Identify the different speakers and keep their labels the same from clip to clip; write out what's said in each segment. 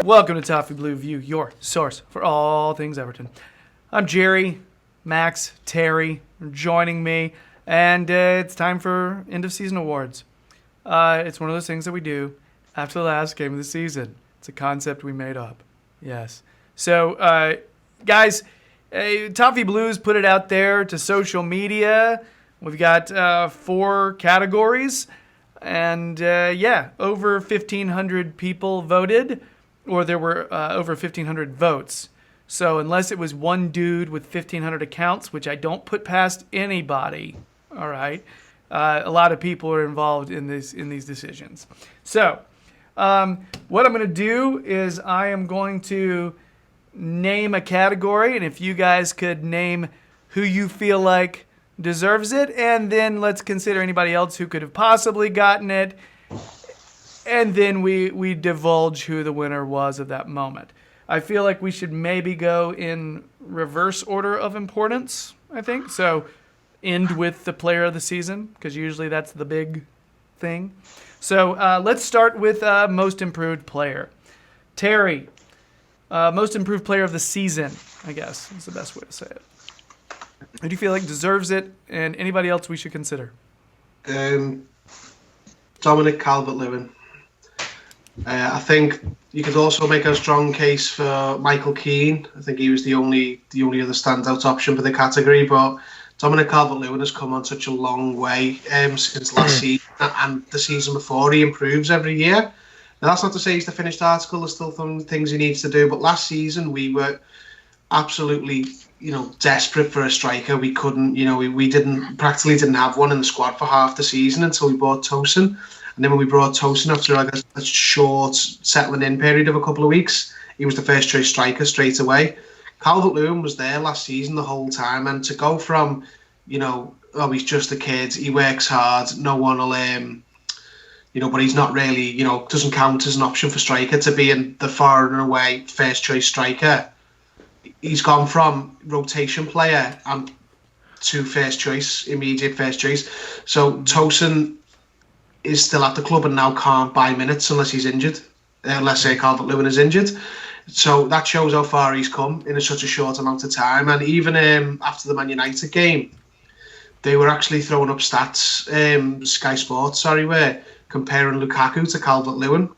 Speaker 1: Welcome to Toffee Blue View, your source for all things Everton. I'm Gerry, Max, Terry joining me, and it's time for end of season awards. It's one of those things that we do after the last game of the season. It's a concept we made up. Yes. So, guys, Toffee Blues put it out there to social media. We've got 4 categories, and over 1,500 people voted, or there were over 1,500 votes. So unless it was one dude with 1,500 accounts, which I don't put past anybody, all right, a lot of people are involved in these decisions. So what I'm going to do is I am going to name a category, and if you guys could name who you feel like deserves it, and then let's consider anybody else who could have possibly gotten it, and then we divulge who the winner was of that moment. I feel like we should maybe go in reverse order of importance, I think. So end with the player of the season, because usually that's the big thing. So let's start with most improved player. Terry, most improved player of the season, I guess is the best way to say it. Who do you feel like deserves it, and anybody else we should consider?
Speaker 2: Dominic Calvert-Lewin. I think you could also make a strong case for Michael Keane. I think he was the only other standout option for the category, but Dominic Calvert-Lewin has come on such a long way since last season and the season before. He improves every year. Now, that's not to say he's the finished article. There's still some things he needs to do, but last season we were absolutely, desperate for a striker. We couldn't, we practically didn't have one in the squad for half the season until we bought Tosin. And then when we brought Tosin after a short settling in period of a couple of weeks, he was the first choice striker straight away. Calvert-Lewin was there last season the whole time, and to go from, he's just a kid, he works hard, no one will, but he's not really, doesn't count as an option for striker, to being the far and away first choice striker. He's gone from rotation player and to immediate first choice. So Tosin is still at the club and now can't buy minutes unless he's injured. Let's say Calvert-Lewin is injured. So that shows how far he's come in such a short amount of time. And even after the Man United game, they were actually throwing up stats, Sky Sports, were comparing Lukaku to Calvert-Lewin.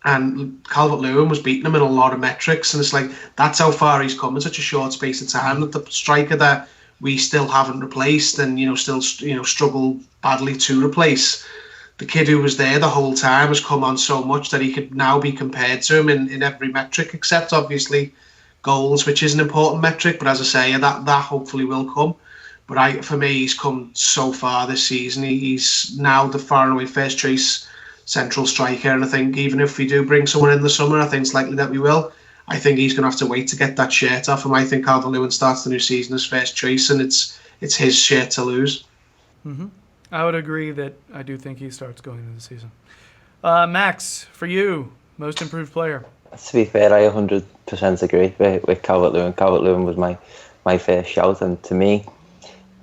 Speaker 2: And Calvert-Lewin was beating him in a lot of metrics. And it's like, that's how far he's come in such a short space of time, that the striker that we still haven't replaced and, still struggle badly to replace, the kid who was there the whole time has come on so much that he could now be compared to him in every metric, except obviously goals, which is an important metric. But as I say, that hopefully will come. But for me, he's come so far this season. He's now the far and away first choice central striker. And I think even if we do bring someone in the summer, I think it's likely that we will. I think he's going to have to wait to get that shirt off him. I think Calvert-Lewin starts the new season as first choice, and it's his shirt to lose.
Speaker 1: Mm-hmm. I would agree that I do think he starts going into the season. Max, for you, most improved player.
Speaker 3: To be fair, I 100% agree with Calvert-Lewin. Calvert-Lewin was my first shout, and to me,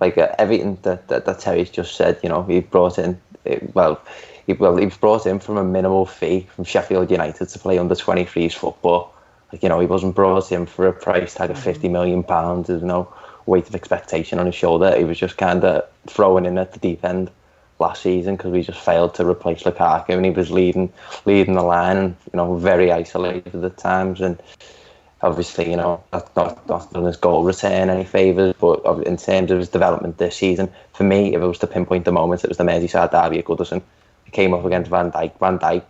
Speaker 3: like everything that Terry's just said, he brought in, he was brought in from a minimal fee from Sheffield United to play under 23s football. Like, he wasn't brought in for a price tag of £50 million. There's no weight of expectation on his shoulder. He was just kind of thrown in at the deep end last season because we just failed to replace Lukaku, and he was leading the line and very isolated at times, and obviously that's not done his goal return any favours. But in terms of his development this season, for me, if it was to pinpoint the moments, it was the Merseyside derby at Goodison. He came up against Van Dijk,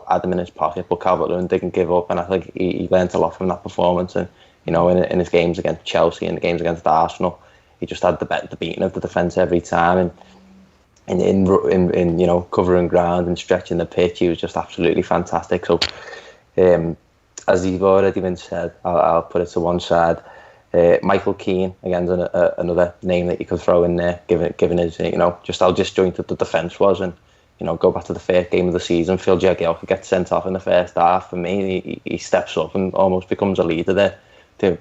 Speaker 3: had him in his pocket, but Calvert-Lewin didn't give up, and I think he learnt a lot from that performance. And in his games against Chelsea and the games against Arsenal, he just had the beating of the defence every time, and in covering ground and stretching the pitch, he was just absolutely fantastic. So, as you've already been said, I'll put it to one side. Michael Keane, again, another name that you could throw in there, given his just how disjointed the defence was, and go back to the first game of the season, Phil Jagielka gets sent off in the first half. For me, he steps up and almost becomes a leader there.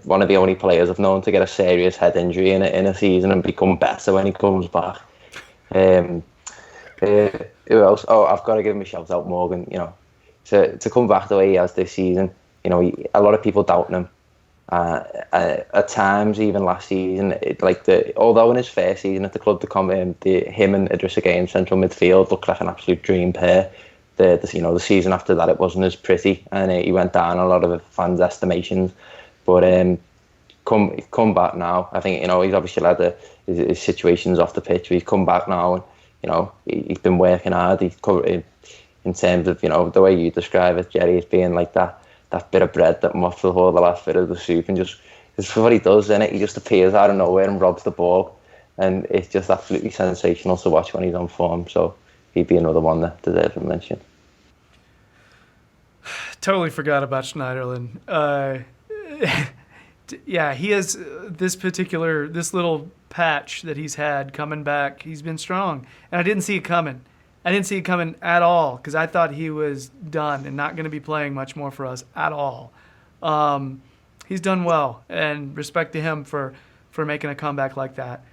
Speaker 3: One of the only players I've known to get a serious head injury in a season and become better when he comes back. Who else? Oh, I've got to give him a shout out, Morgan. To come back the way he has this season, a lot of people doubting him. At times, even last season, although in his first season at the club, him and Idrissa Gueye in central midfield looked like an absolute dream pair. The season after that, it wasn't as pretty, and he went down a lot of the fans' estimations. But come back now, I think he's obviously had his situations off the pitch. But he's come back now, and he's been working hard. He's covered in terms of the way you describe it, Gerry, as being like that bit of bread that muffs the last bit of the soup, and just it's what he does, innit? He just appears out of nowhere and robs the ball, and it's just absolutely sensational to watch when he's on form. So he'd be another one that deserves a mention.
Speaker 1: Totally forgot about Schneiderlin. Yeah, he has this little patch that he's had coming back. He's been strong, and I didn't see it coming. I didn't see it coming at all because I thought he was done and not going to be playing much more for us at all. He's done well, and respect to him for making a comeback like that.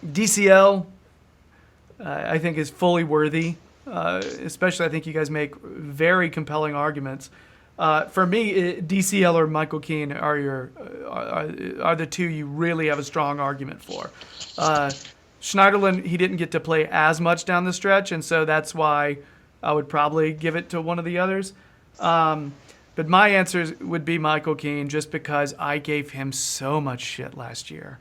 Speaker 1: DCL, I think, is fully worthy. Especially, I think you guys make very compelling arguments. For me, DCL or Michael Keane are the two you really have a strong argument for. Schneiderlin, he didn't get to play as much down the stretch, and so that's why I would probably give it to one of the others. But my answer would be Michael Keane, just because I gave him so much shit last year.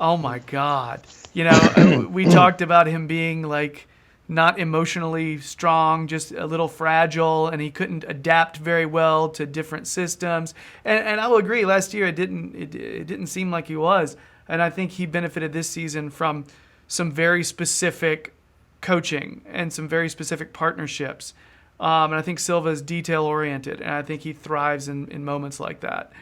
Speaker 1: Oh my God. We talked about him being like not emotionally strong, just a little fragile, and he couldn't adapt very well to different systems. And I will agree, last year it didn't seem like he was. And I think he benefited this season from some very specific coaching and some very specific partnerships. And I think Silva is detail-oriented, and I think he thrives in moments like that.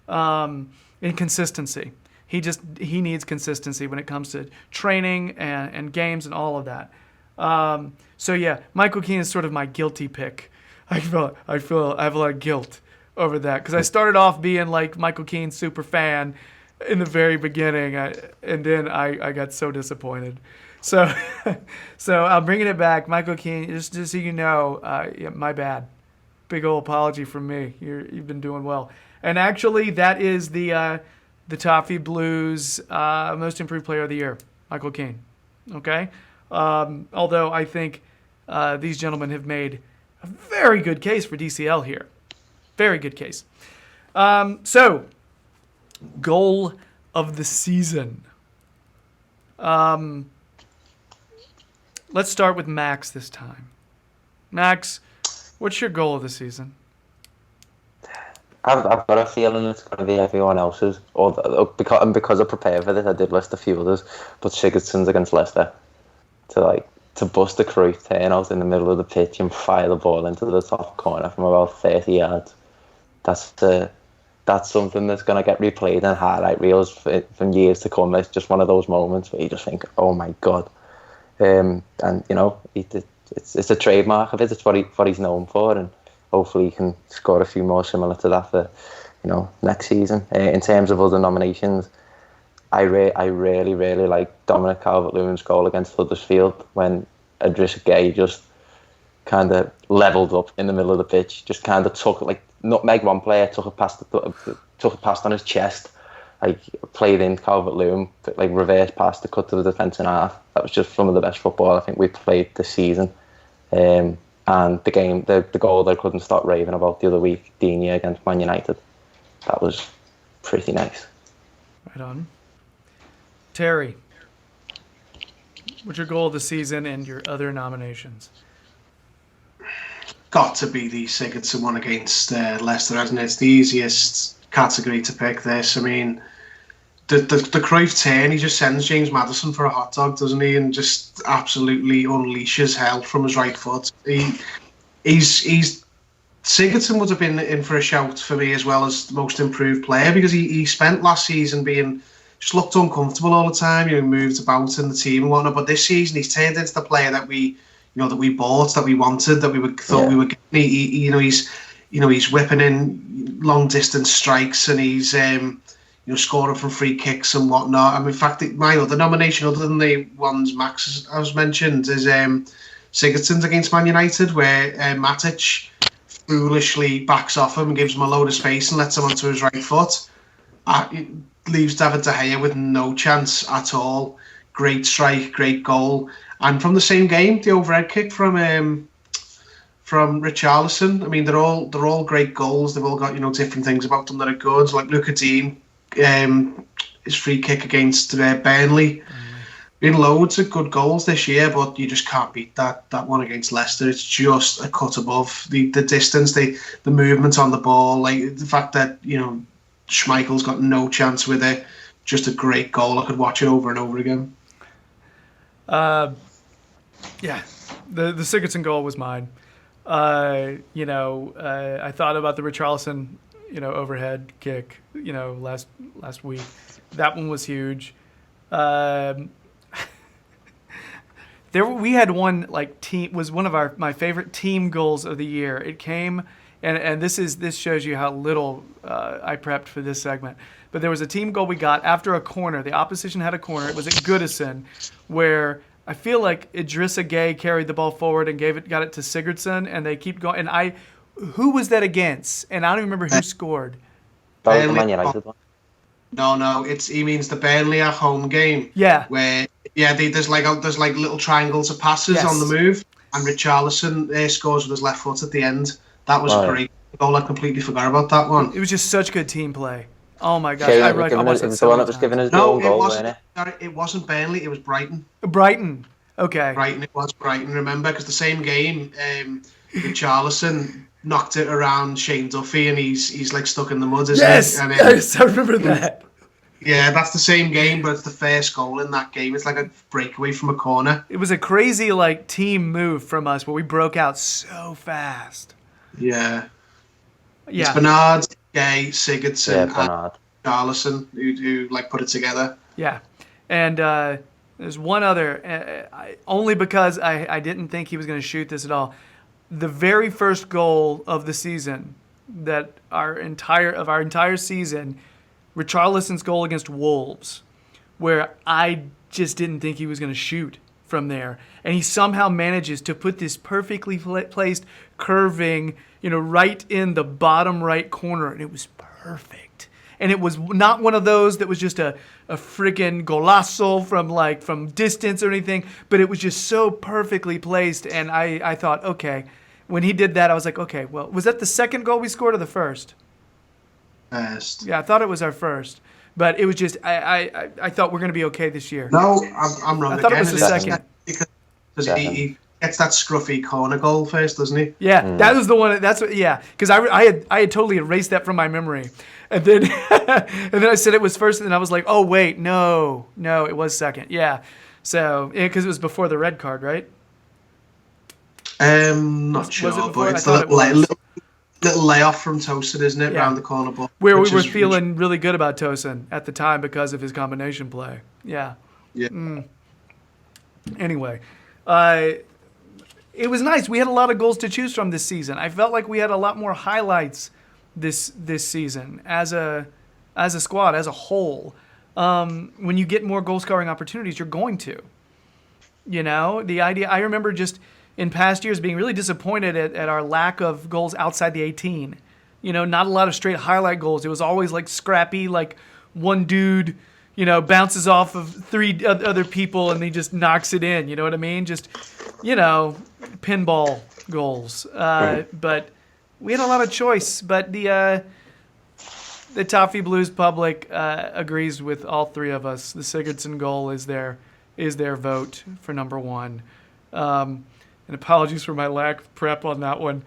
Speaker 1: In consistency. He needs consistency when it comes to training and games and all of that. So yeah, Michael Keane is sort of my guilty pick. I feel I have a lot of guilt over that because I started off being like Michael Keane super fan in the very beginning, and then I got so disappointed. So I'm bringing it back, Michael Keane. Just so you know, yeah, my bad. Big old apology from me. You've been doing well, and actually that is the Toffee Blues Most Improved Player of the Year, Michael Keane. Okay. Although I think these gentlemen have made a very good case for DCL here. Very good case. So, goal of the season. Let's start with Max this time. Max, what's your goal of the season?
Speaker 3: I've got a feeling it's going to be everyone else's. Because I prepared for this, I did list a few others, but Sigurdsson's against Leicester. To bust a Cruyff turnout in the middle of the pitch and fire the ball into the top corner from about 30 yards. That's something that's going to get replayed in highlight reels for years to come. It's just one of those moments where you just think, oh my God. It's a trademark of it. It's what he's known for, and hopefully he can score a few more similar to that for next season. In terms of other nominations, I really like Dominic Calvert-Lewin's goal against Huddersfield when Idrissa Gueye just kind of levelled up in the middle of the pitch, just kind of took nutmeg one player, took it past on his chest, played in Calvert-Lewin, reverse pass to cut to the defence in half. That was just some of the best football I think we played this season. And the goal that I couldn't stop raving about the other week, Digne against Man United, that was pretty nice.
Speaker 1: Right on. Terry, what's your goal of the season and your other nominations?
Speaker 2: Got to be the Sigurdsson one against Leicester, hasn't it? It's the easiest category to pick this. I mean, the Cruyff turn, he just sends James Maddison for a hot dog, doesn't he? And just absolutely unleashes hell from his right foot. Sigurdsson would have been in for a shout for me as well as the most improved player, because he spent last season just looked uncomfortable all the time, moved about in the team and whatnot. But this season, he's turned into the player that we bought, that we wanted, that we thought we were getting. He's whipping in long distance strikes, and he's scoring from free kicks and whatnot. In fact, my other nomination, other than the ones Max has mentioned, is Sigurdsson's against Man United, where Matic foolishly backs off him and gives him a load of space and lets him onto his right foot. It leaves David De Gea with no chance at all. Great strike, great goal. And from the same game, the overhead kick from Richarlison. I mean, they're all great goals. They've all got different things about them that are good. Like Luca Dean, his free kick against Burnley. Been loads of good goals this year, but you just can't beat that one against Leicester. It's just a cut above the distance, the movement on the ball, like the fact that Schmeichel's got no chance with it. Just a great goal. I could watch it over and over again.
Speaker 1: Yeah, the Sigurdsson goal was mine. I thought about the Richarlison, overhead kick, last week. That one was huge. We had one was one of my favorite team goals of the year. It came, and this shows you how little I prepped for this segment. But there was a team goal we got after a corner. The opposition had a corner. It was at Goodison, where I feel like Idrissa Gueye carried the ball forward and got it to Sigurdsson, and they keep going. And who was that against? And I don't even remember who scored.
Speaker 3: That was the Man United one.
Speaker 2: No, he means the Burnley at home game.
Speaker 1: Yeah.
Speaker 2: Where there's little triangles of passes on the move, and Richarlison scores with his left foot at the end. That was a great goal. I completely forgot about that one.
Speaker 1: It was just such good team play. Oh my gosh!
Speaker 3: It was the one that was given us the own goal, wasn't it?
Speaker 2: Sorry, it wasn't Burnley. It was Brighton.
Speaker 1: Brighton. Okay.
Speaker 2: Brighton. It was Brighton. Remember, because the same game, Richarlison knocked it around Shane Duffy, and he's like stuck in the mud.
Speaker 1: Yes, yes, I remember that.
Speaker 2: Yeah, that's the same game, but it's the first goal in that game. It's like a breakaway from a corner.
Speaker 1: It was a crazy team move from us where we broke out so fast.
Speaker 2: Yeah. It's Bernard, Gueye, Sigurdsson, and Richarlison who put it together.
Speaker 1: Yeah, and there's one other, only because I didn't think he was going to shoot this at all. The very first goal of the season, our entire season, Richarlison's goal against Wolves, where I just didn't think he was going to shoot from there. And he somehow manages to put this perfectly placed curving, right in the bottom right corner. And it was perfect. And it was not one of those that was just a freaking golazo from distance or anything, but it was just so perfectly placed. And I thought, okay, when he did that, I was like, okay, well, was that the second goal we scored or the first?
Speaker 2: First.
Speaker 1: Yeah, I thought it was our first, but it was just I thought we're going to be okay this year.
Speaker 2: No, I'm wrong.
Speaker 1: I thought it was the second
Speaker 2: because he gets that scruffy corner goal first, doesn't he?
Speaker 1: Yeah, that was the one. That's what. Yeah, because I had totally erased that from my memory, and then I said it was first, and then I was like, oh wait, no, it was second. Yeah, so because it was before the red card, right?
Speaker 2: Not sure, but it's the little layoff from Tosin, isn't it, round the corner ball?
Speaker 1: Where we were feeling really good about Tosin at the time because of his combination play. Yeah.
Speaker 2: Yeah.
Speaker 1: Anyway, it was nice. We had a lot of goals to choose from this season. I felt like we had a lot more highlights this season as a squad, as a whole. When you get more goal-scoring opportunities, you're going to. The idea. I remember just in past years being really disappointed at our lack of goals outside the 18. Not a lot of straight highlight goals. It was always scrappy, one dude, bounces off of three other people and he just knocks it in. You know what I mean? Just, pinball goals. But we had a lot of choice. But the Toffee Blues public agrees with all three of us. The Sigurdsson goal is their vote for number one. And apologies for my lack of prep on that one.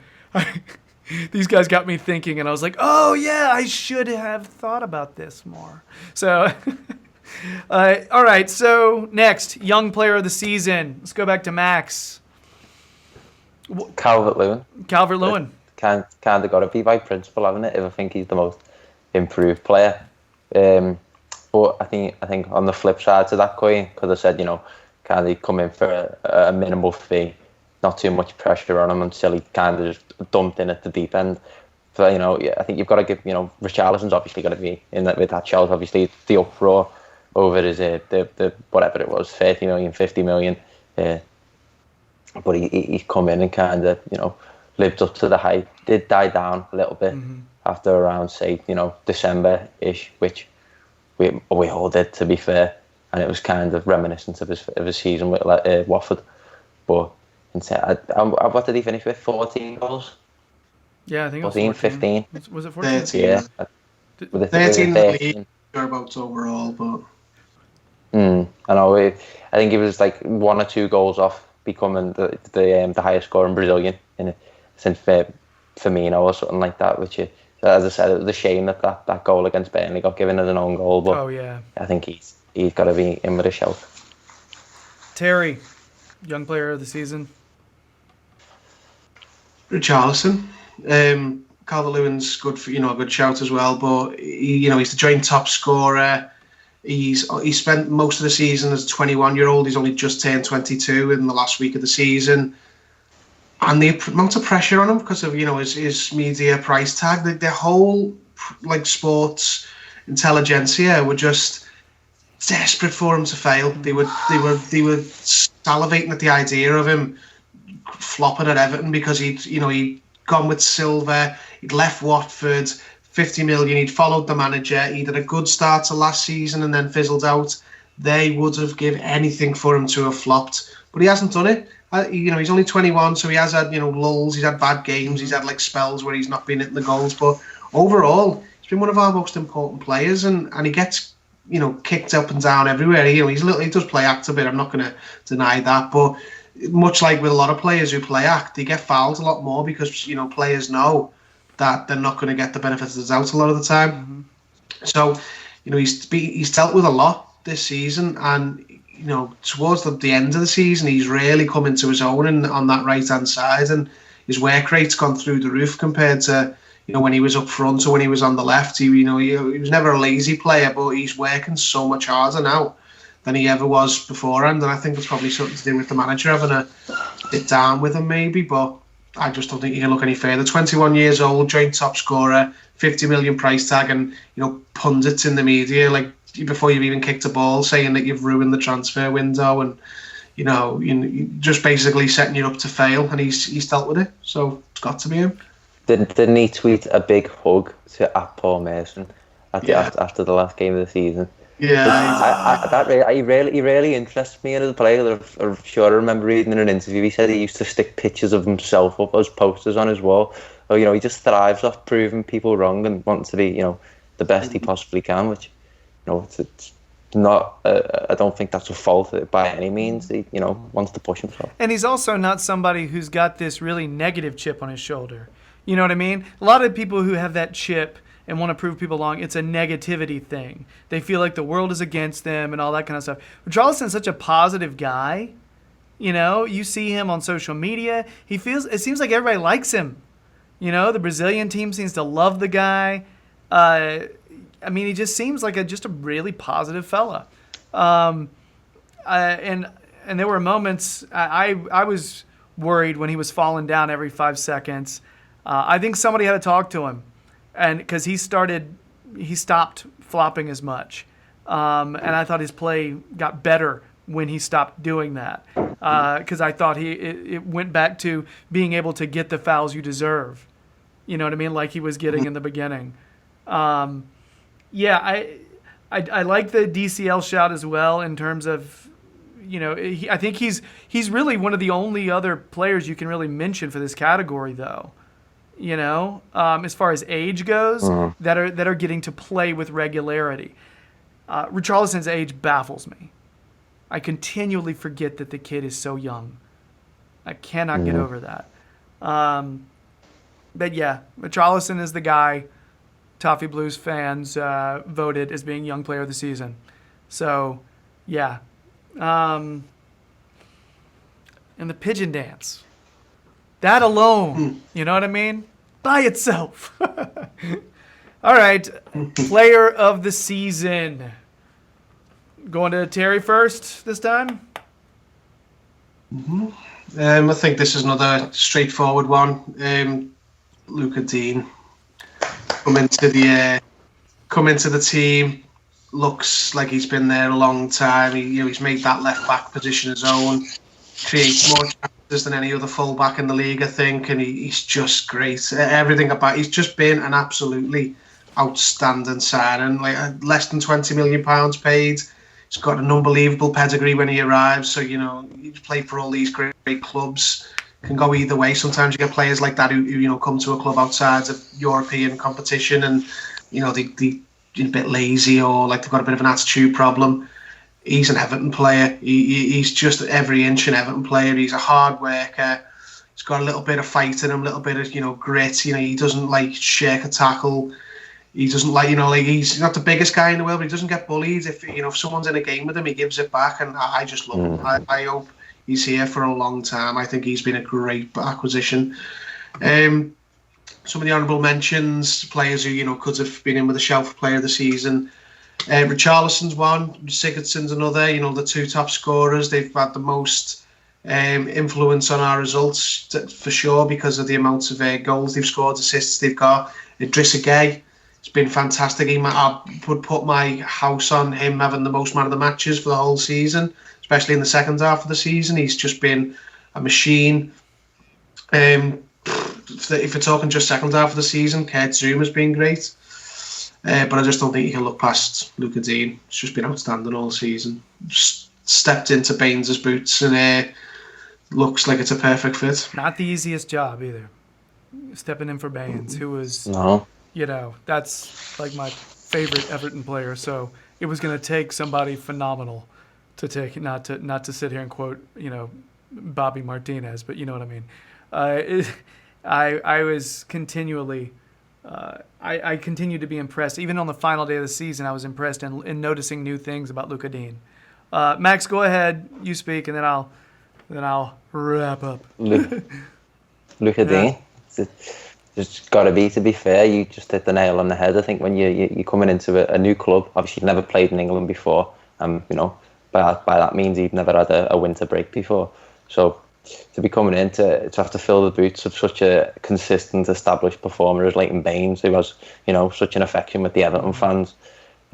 Speaker 1: These guys got me thinking, and I was like, oh, yeah, I should have thought about this more. So, all right, so next, young player of the season. Let's go back to Max.
Speaker 3: Calvert-Lewin.
Speaker 1: Calvert-Lewin.
Speaker 3: Kind of got to be by principle, haven't it, if I think he's the most improved player. But I think on the flip side to that coin, because I said, kind of come in for a minimal fee, not too much pressure on him until he kind of just dumped in at the deep end. So, I think you've got to give, Richarlison's obviously got to be in that with that shout. Obviously, the uproar over his, the whatever it was, 30 million, 50 million. But he's come in and kind of, lived up to the hype. did die down a little bit after around, say, December-ish, which we all did, to be fair, and it was kind of reminiscent of his season with Watford. But what did he finish with? 14 goals?
Speaker 1: Yeah, I think
Speaker 3: 14,
Speaker 1: it was 14.
Speaker 3: 15.
Speaker 1: Was it 14?
Speaker 2: 13.
Speaker 3: Yeah.
Speaker 2: With 13 in the league, sure about overall, but...
Speaker 3: I know. I think he was like 1 or 2 goals off becoming the highest scoring Brazilian since Firmino or something like that. Which, as I said, it was a shame that goal against Burnley got given as an own goal. But I think he's got to be in with a shout.
Speaker 1: Terry, young player of the season.
Speaker 2: Richarlison. Calvert-Lewin's good for a good shout as well, but he's the joint top scorer. He spent most of the season as a 21-year-old. He's only just turned 22 in the last week of the season, and the amount of pressure on him because of his media price tag. The whole sports intelligentsia were just desperate for him to fail. They were salivating at the idea of him flopping at Everton because he'd gone with Silva, he'd left Watford, 50 million, he'd followed the manager, he'd had a good start to last season and then fizzled out. They would have given anything for him to have flopped, but he hasn't done it. He's only 21, so he has had lulls, he's had bad games, he's had spells where he's not been hitting the goals, but overall he's been one of our most important players, and he gets kicked up and down everywhere. He does play act a bit, I'm not going to deny that, but much like with a lot of players who play act, they get fouled a lot more because players know that they're not going to get the benefits of the doubt a lot of the time. So he's dealt with a lot this season, and towards the end of the season he's really come into his own on that right hand side, and his work rate's gone through the roof compared to when he was up front or when he was on the left. He was never a lazy player, but he's working so much harder now than he ever was beforehand, and I think it's probably something to do with the manager having a sit down with him maybe, but I just don't think you can look any further. 21 years old, joint top scorer, 50 million price tag, and pundits in the media before you've even kicked a ball saying that you've ruined the transfer window, and just basically setting you up to fail, and he's dealt with it, so it's got to be him.
Speaker 3: Didn't he tweet a big hug to Paul Merson after the last game of the season?
Speaker 2: Yeah,
Speaker 3: he really interests me as a player. I'm sure I remember reading in an interview he said he used to stick pictures of himself up as posters on his wall. He just thrives off proving people wrong and wants to be the best he possibly can, which it's not. I don't think that's a fault by any means. He wants to push himself,
Speaker 1: and he's also not somebody who's got this really negative chip on his shoulder. You know what I mean? A lot of people who have that chip and want to prove people wrong, it's a negativity thing. They feel like the world is against them and all that kind of stuff. Richarlison's such a positive guy. You see him on social media. It seems like everybody likes him. The Brazilian team seems to love the guy. He just seems like just a really positive fella. And there were moments I was worried when he was falling down every 5 seconds. I think somebody had to talk to him, and because he stopped flopping as much, and I thought his play got better when he stopped doing that, because I thought it went back to being able to get the fouls you deserve, you know what I mean, like he was getting in the beginning. I like the DCL shout as well in terms of, I think he's really one of the only other players you can really mention for this category though. As far as age goes, that are getting to play with regularity. Richarlison's age baffles me. I continually forget that the kid is so young. I cannot get over that. But yeah, Richarlison is the guy Toffee Blues fans voted as being young player of the season. So, yeah. And the pigeon dance. That alone, you know what I mean? By itself. All right, player of the season. Going to Terry first this time?
Speaker 2: I think this is another straightforward one. Luca Dean. Come into the team. Looks like he's been there a long time. He's made that left back position his own. Creates more chances than any other fullback in the league, I think, and he's just great. Everything about he's just been an absolutely outstanding signing. Like less than £20 million paid. He's got an unbelievable pedigree when he arrives. So he's played for all these great clubs. Can go either way. Sometimes you get players like that who come to a club outside of European competition and they a bit lazy or like they've got a bit of an attitude problem. He's an Everton player. He's just every inch an Everton player. He's a hard worker. He's got a little bit of fight in him, a little bit of grit. He doesn't like shirk a tackle. He doesn't like he's not the biggest guy in the world, but he doesn't get bullied. If someone's in a game with him, he gives it back, and I just love him. I hope he's here for a long time. I think he's been a great acquisition. Some of the honourable mentions, players who could have been in with a shout for player of the season. Richarlison's one, Sigurdsson's another. The two top scorers. They've had the most influence on our results for sure because of the amounts of goals they've scored, assists they've got. Idrissa Gueye, it's been fantastic. I would put my house on him having the most man of the matches for the whole season, especially in the second half of the season. He's just been a machine. If we're talking just second half of the season, Kurt Zouma's been great. But I just don't think you can look past Luca Dean. It's just been outstanding all season. Just stepped into Baines' boots and looks like it's a perfect fit.
Speaker 1: Not the easiest job either. Stepping in for Baines, who was, that's like my favorite Everton player. So it was going to take somebody phenomenal to take, not to sit here and quote, Bobby Martinez, but you know what I mean. I was continually. I continue to be impressed. Even on the final day of the season, I was impressed in noticing new things about Luca Dean. Max, go ahead. You speak, and then I'll wrap up.
Speaker 3: Luca Dean. It's got to be fair. You just hit the nail on the head. I think when you're coming into a new club, obviously you've never played in England before. By that means you've never had a winter break before. So to be coming in to have to fill the boots of such a consistent, established performer as Leighton Baines, who has such an affection with the Everton fans,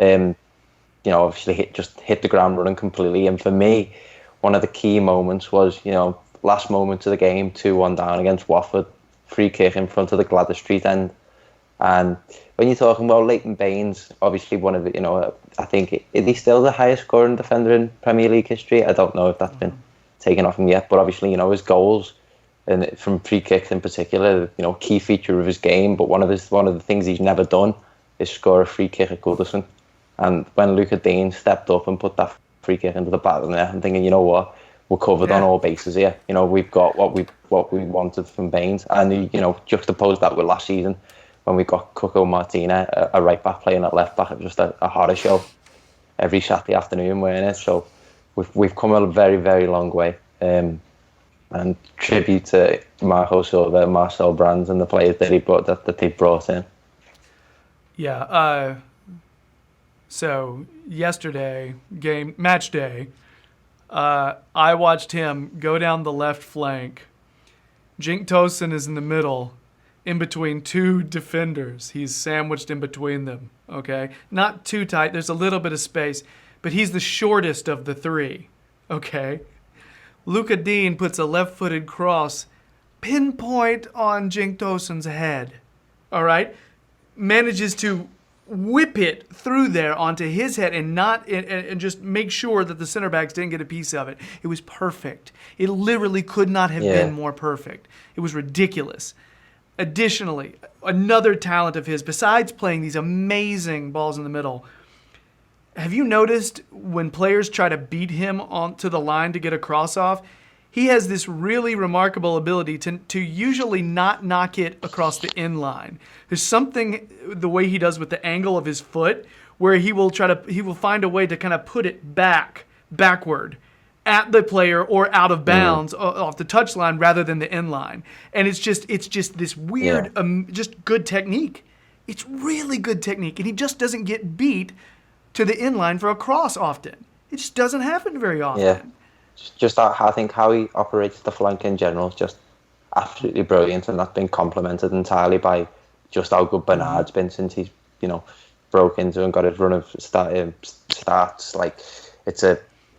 Speaker 3: obviously just hit the ground running completely. And for me, one of the key moments was last moment of the game, 2-1 down against Watford, free kick in front of the Gladys Street end. And when you're talking about Leighton Baines, obviously one of the I think is he still the highest scoring defender in Premier League history? I don't know if that's been taken off him yet, but obviously his goals and from free kicks in particular, key feature of his game. But one of the things he's never done is score a free kick at Goodison. And when Luca Dean stepped up and put that free kick into the back of the net, I'm thinking, what, we're covered on all bases here. We've got what we wanted from Baines, and juxtapose that with last season when we got Cuco Martina, a right back playing at left back. It was just a horror show every Saturday afternoon, weren't it? So we've come a very, very long way. And tribute to Marco Silva, Marcel Brands, and the players that they brought in.
Speaker 1: Yeah. So yesterday, match day, I watched him go down the left flank. Jink Tosin is in the middle, in between two defenders. He's sandwiched in between them. Okay, not too tight. There's a little bit of space, but he's the shortest of the three. Okay. Luca Dean puts a left-footed cross pinpoint on Jink Tosin's head. All right? Manages to whip it through there onto his head and just make sure that the center backs didn't get a piece of it. It was perfect. It literally could not have been more perfect. It was ridiculous. Additionally, another talent of his, besides playing these amazing balls in the middle, have you noticed when players try to beat him onto the line to get a cross off, he has this really remarkable ability to usually not knock it across the in line. There's something the way he does with the angle of his foot where he will find a way to kind of put it backward at the player or out of bounds off the touchline rather than the in line. And it's just this weird, just good technique. It's really good technique, and he just doesn't get beat to the inline for a cross often. It just doesn't happen very often.
Speaker 3: Yeah, just I think how he operates the flank in general is just absolutely brilliant, and that's been complemented entirely by just how good Bernard's been since he's broke into and got his run of starts. Like it's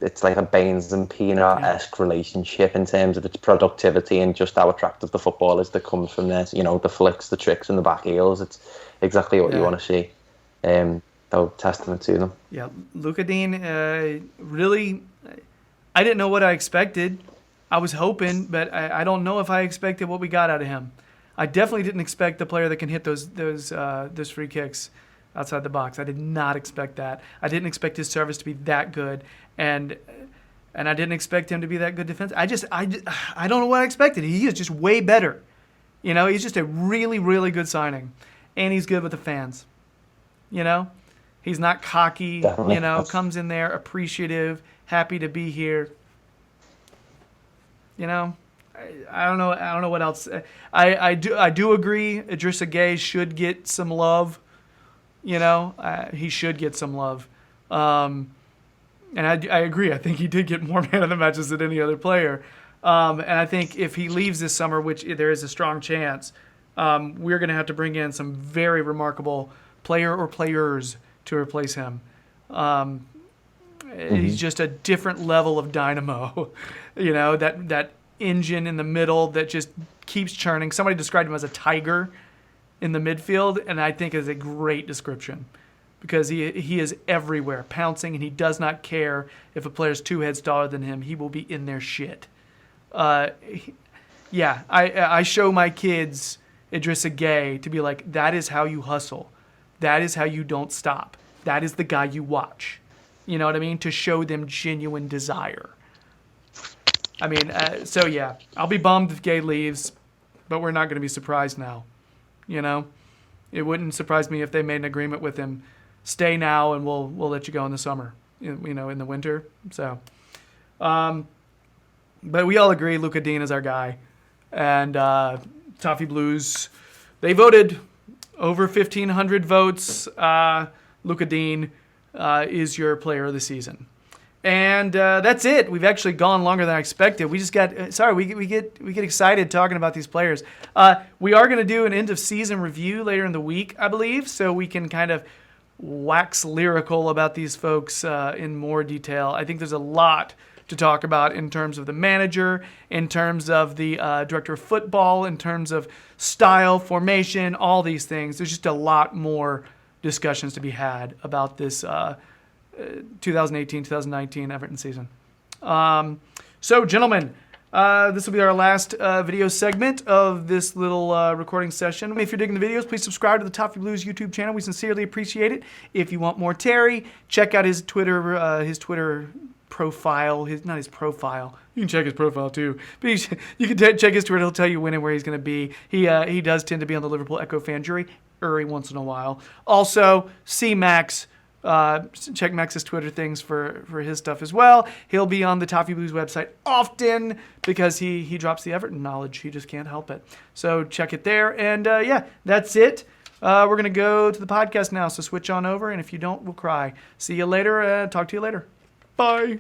Speaker 3: it's like a Baines and Pienaar-esque relationship in terms of its productivity and just how attractive the football is that comes from this. The flicks, the tricks, and the back heels. It's exactly what you want to see. So testament to them.
Speaker 1: Yeah, Luca Dean, really, I didn't know what I expected. I was hoping, but I don't know if I expected what we got out of him. I definitely didn't expect the player that can hit those free kicks outside the box. I did not expect that. I didn't expect his service to be that good, and I didn't expect him to be that good defense. I don't know what I expected. He is just way better. He's just a really, really good signing, and he's good with the fans. He's not cocky.
Speaker 3: Definitely.
Speaker 1: Comes in there appreciative, happy to be here. I don't know what else. I do agree. Idrissa Gueye should get some love. He should get some love. And I agree. I think he did get more man of the matches than any other player. And I think if he leaves this summer, which there is a strong chance, we're going to have to bring in some very remarkable player or players to replace him. He's just a different level of dynamo. That engine in the middle that just keeps churning. Somebody described him as a tiger in the midfield, and I think is a great description because he is everywhere, pouncing, and he does not care if a player's 2 heads taller than him. He will be in their shit. I show my kids Idrissa Gueye to be like, that is how you hustle. That is how you don't stop. That is the guy you watch. You know what I mean? To show them genuine desire. I mean, I'll be bummed if Gueye leaves, but we're not going to be surprised now. It wouldn't surprise me if they made an agreement with him. Stay now, and we'll let you go in the summer. In the winter. So, but we all agree Luca Dean is our guy, and Toffee Blues. They voted over 1,500 votes. Luca Dean is your player of the season. And that's it. We've actually gone longer than I expected. We just got we get excited talking about these players. We are going to do an end of season review later in the week, I believe, so we can kind of wax lyrical about these folks in more detail. I think there's a lot to talk about in terms of the manager, in terms of the director of football, in terms of style, formation, all these things. There's just a lot more discussions to be had about this 2018-2019 Everton season. So, gentlemen, this will be our last video segment of this little recording session. If you're digging the videos, please subscribe to the Toffee Blues YouTube channel. We sincerely appreciate it. If you want more Terry, check out his Twitter profile. Not his profile. You can check his profile too. But you can check his Twitter. He'll tell you when and where he's going to be. He does tend to be on the Liverpool Echo fan jury every once in a while. Also, see Max. Check Max's Twitter things for his stuff as well. He'll be on the Toffee Blues website often because he drops the Everton knowledge. He just can't help it. So check it there. And that's it. We're going to go to the podcast now. So switch on over. And if you don't, we'll cry. See you later. Talk to you later. Bye.